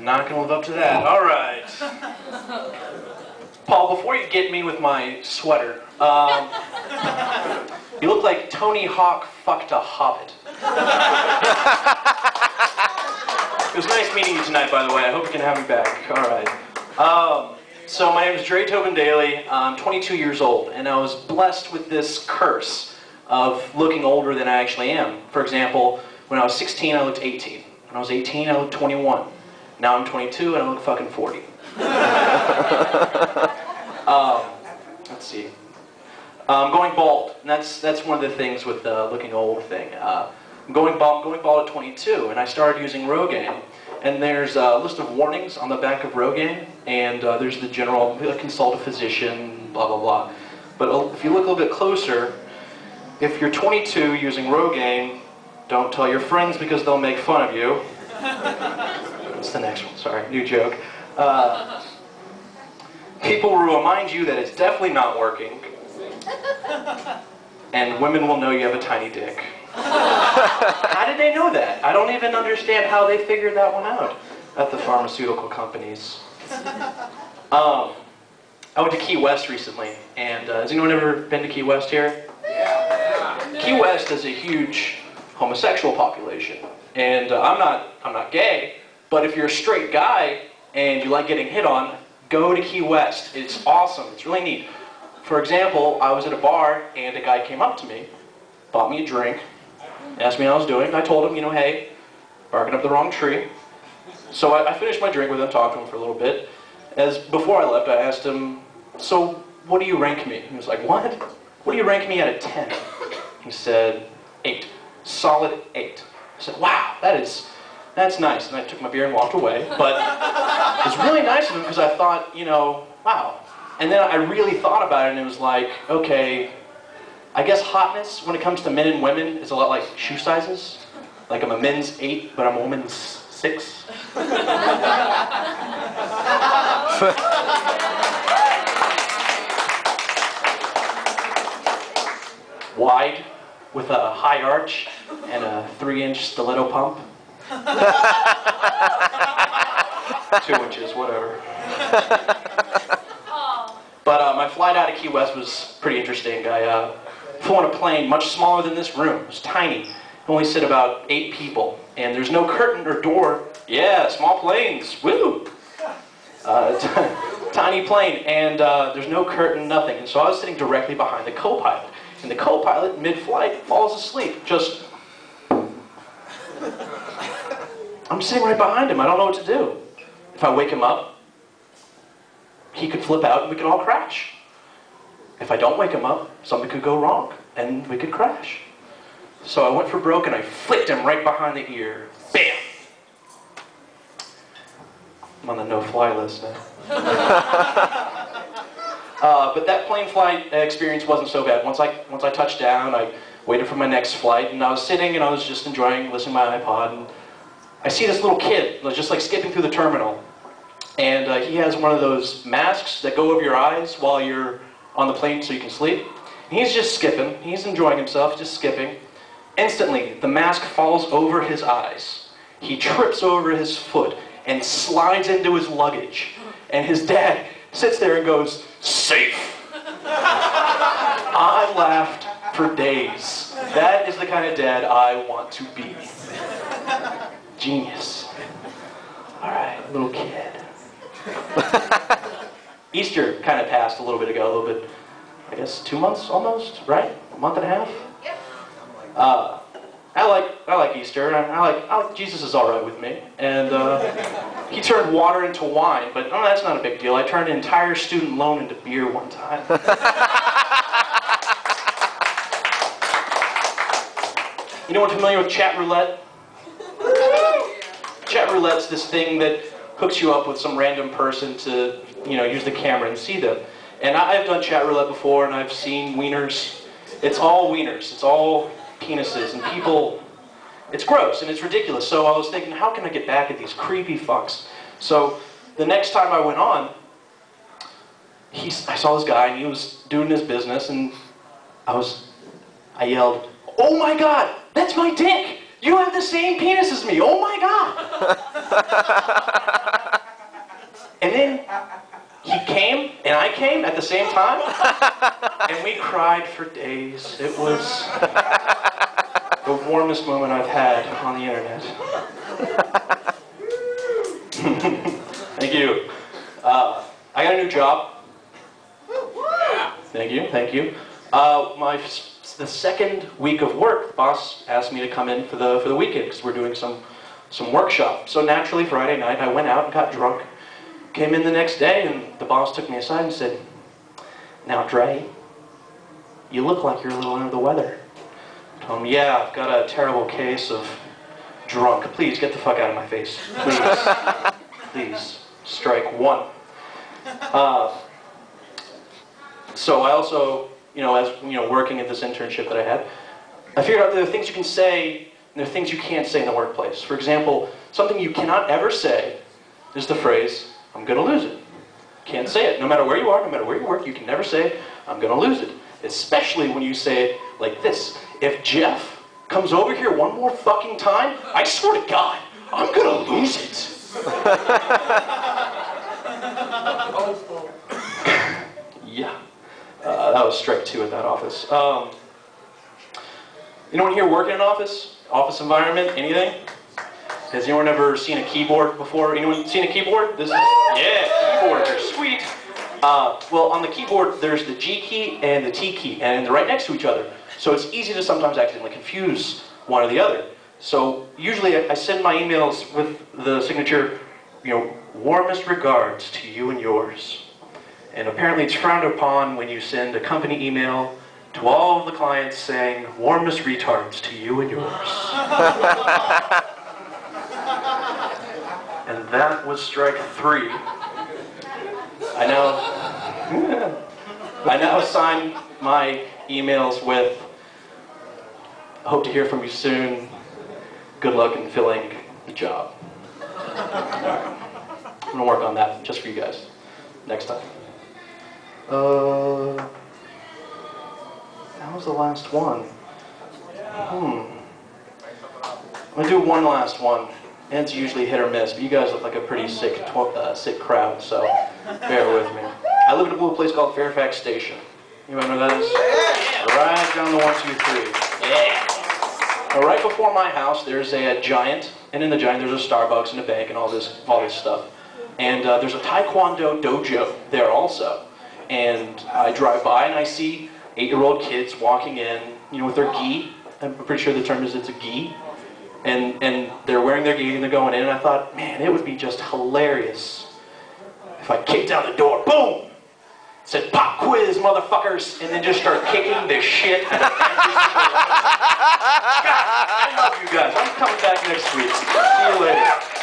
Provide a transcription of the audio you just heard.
not gonna live up to that. All right. Paul, before you get me with my sweater, you look like Tony Hawk fucked a hobbit. It was nice meeting you tonight, by the way. I hope you can have me back. All right. So my name is Drey Tobin Dailey. I'm 22 years old, and I was blessed with this curse of looking older than I actually am. For example, when I was 16, I looked 18. When I was 18, I looked 21. Now I'm 22, and I look fucking 40. Let's see. Going bald, and that's one of the things with the looking old thing. I'm going bald at 22, and I started using Rogaine. And there's a list of warnings on the back of Rogaine, and there's the general, consult a physician, blah, blah, blah. But if you look a little bit closer, if you're 22 using Rogaine, don't tell your friends because they'll make fun of you. That's the next one, sorry, new joke. People will remind you that it's definitely not working, and women will know you have a tiny dick. How did they know that? I don't even understand how they figured that one out at the pharmaceutical companies. I went to Key West recently, and has anyone ever been to Key West here? Yeah. Key West has a huge homosexual population, and I'm not gay, but if you're a straight guy and you like getting hit on, go to Key West. It's awesome. It's really neat. For example, I was at a bar, and a guy came up to me, bought me a drink, asked me how I was doing. I told him, hey, barking up the wrong tree. So I finished my drink with him, talked to him for a little bit. Before I left, I asked him, so what do you rank me? He was like, what? What do you rank me out of 10? He said, 8. Solid 8. I said, wow, that's nice. And I took my beer and walked away. But it was really nice of him because I thought, wow. And then I really thought about it, and it was like, okay, I guess hotness, when it comes to men and women, is a lot like shoe sizes. Like I'm a men's 8, but I'm a woman's 6. Wide, with a high arch, and a 3-inch stiletto pump. 2 inches, whatever. But my flight out of Key West was pretty interesting. I flew on a plane much smaller than this room. It was tiny. Only sit about 8 people. And there's no curtain or door. Yeah, small planes. Woo! Tiny plane. And there's no curtain, nothing. And so I was sitting directly behind the co-pilot. And the co-pilot, mid-flight, falls asleep. I'm sitting right behind him. I don't know what to do. If I wake him up, he could flip out and we could all crash. If I don't wake him up, something could go wrong and we could crash. So I went for broke and I flicked him right behind the ear. Bam! I'm on the no-fly list now. But that plane flight experience wasn't so bad. Once I touched down, I waited for my next flight, and I was sitting and I was just enjoying listening to my iPod, and I see this little kid just like skipping through the terminal. And he has one of those masks that go over your eyes while you're on the plane so you can sleep. And he's just skipping. He's enjoying himself, just skipping. Instantly, the mask falls over his eyes. He trips over his foot and slides into his luggage. And his dad sits there and goes, safe. I laughed for days. That is the kind of dad I want to be. Genius. All right, little kid. Easter kind of passed a little bit ago, I guess 2 months almost, right? A month and a half? Yep. I like Easter. I like Jesus is all right with me. And he turned water into wine, but that's not a big deal. I turned an entire student loan into beer one time. Anyone familiar with chat roulette? Chat roulette's this thing that hooks you up with some random person to, use the camera and see them. And I've done chat roulette before, and I've seen wieners. It's all wieners. It's all penises, and people, it's gross, and it's ridiculous. So I was thinking, how can I get back at these creepy fucks? So the next time I went on, I saw this guy, and he was doing his business, and I yelled, oh my God, that's my dick! You have the same penis as me, oh my God! same time, and we cried for days. It was the warmest moment I've had on the internet. Thank you. I got a new job. Thank you, thank you. The second week of work, the boss asked me to come in for the weekend because we're doing some workshop. So naturally, Friday night, I went out and got drunk. Came in the next day, and the boss took me aside and said, "Now, Drey, you look like you're a little under the weather." I told him, "Yeah, I've got a terrible case of drunk. Please, get the fuck out of my face. Please. Please. Strike one." So I also, working at this internship that I had, I figured out there are things you can say and there are things you can't say in the workplace. For example, something you cannot ever say is the phrase, "I'm gonna lose it." Can't say it. No matter where you are, no matter where you work, you can never say, "I'm gonna lose it." Especially when you say it like this. "If Jeff comes over here one more fucking time, I swear to God, I'm gonna lose it." Yeah. That was strike two at that office. Anyone here work in an office? Office environment? Anything? Has anyone ever seen a keyboard before? Anyone seen a keyboard? This is, yeah, keyboards are sweet. Well, on the keyboard, there's the G key and the T key, and they're right next to each other. So it's easy to sometimes accidentally confuse one or the other. So usually I send my emails with the signature, "Warmest regards to you and yours." And apparently it's frowned upon when you send a company email to all of the clients saying, "Warmest retards to you and yours." And that was strike three. I now sign my emails with, "Hope to hear from you soon. Good luck in filling the job." Alright. I'm gonna work on that just for you guys next time. That was the last one. I'm gonna do one last one. And it's usually hit or miss, but you guys look like a pretty sick crowd, so bear with me. I live in a little place called Fairfax Station. You know what that is? Right down the 123. Yeah. Now, right before my house, there's a Giant, and in the Giant there's a Starbucks and a bank and all this stuff. And there's a Taekwondo dojo there also. And I drive by and I see 8-year-old kids walking in, with their gi. I'm pretty sure the term is it's a gi. And they're wearing their gi and they're going in, and I thought, man, it would be just hilarious if I kicked down the door, boom! Said, "Pop quiz, motherfuckers," and then just start kicking the shit out of every single one. God, I love you guys. I'm coming back next week. See you later.